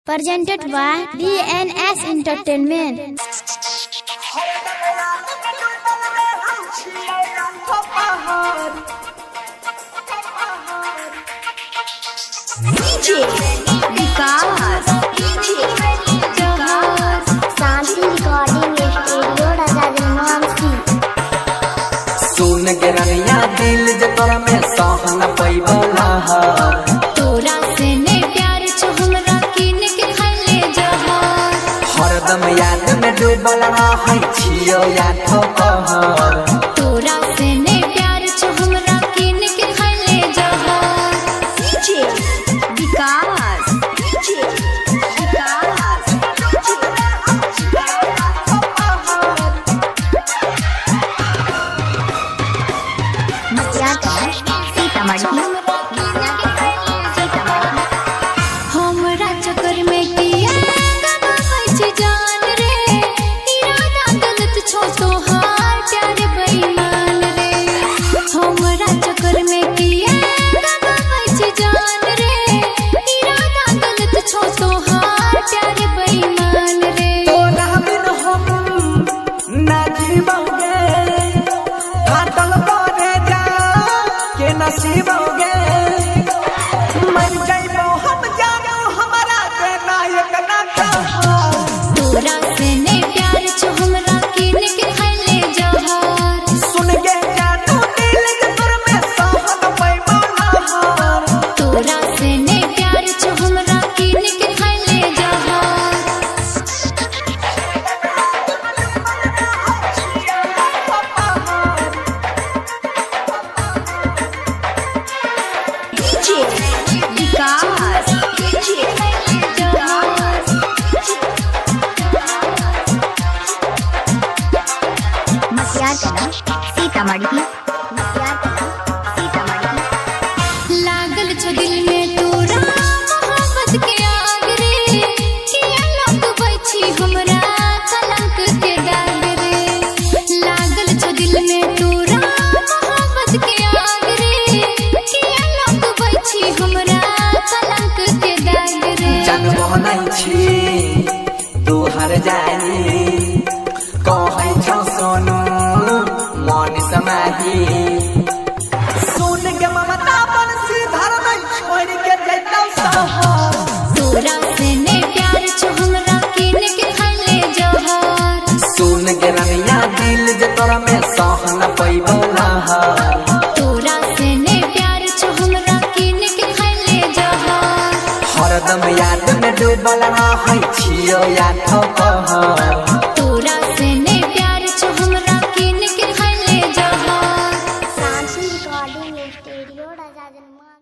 presented by DNS Entertainment. DJ Vikas Shanti recording studio Rajajansi. सुन के रनिया दिल जतरा में सहन पैबला तोरा से ने प्यार छ हमरा किन के खले जहर हरदम याद में डूबल रहै छियो याद कहर तोरा से ने प्यार छ हमरा किन के खले जहर DJ विकास हमरा चक्कर में किया गवाबै छी जान रे इरादा गलत छो तोहार प्यार बेईमान रे हमरा चक्कर में किया गवाबै छी जान रे इरादा गलत छो तोहार प्यार बेईमान रे तोरा बिन हम ना जीवोगे फाटल करे जा के नसीबोगे मर जाइबो हम जानो हमारा के नायक ना कहा तोरा से ने प्यार छ हमरा किन के खले जहर सुन के जानो दिल जतर में सहन पैबला तोरा से ने प्यार छ हमरा किन के खले जहर DJ विकास लागल छ दिल में तोरा मोहब्बत के आग रे किया लौटबै छी हमरा कलंक के दाग रे लागल छ दिल में तोरा मोहब्बत के आग रे किया लौटबै छी हमरा कलंक के दाग रे जानबो नहीं छी तू हर जानी कहै छौ सोनू मन समाही सुन के ममता बंसी धर नहीं छोड़ के जैतौ सहर तोरा से ने प्यार छ हमरा किन के खले जहर सुन के रनिया दिल जतरा में सहन पैबला तोरा से ने प्यार छ हमरा किन के खले जहर हरदम याद में डूबल रहै छियो याद कहर तोरा से ने प्यार छ हमरा किन के खले जहर शांति रिकॉर्डिंग स्टूडियो राजाजनसी।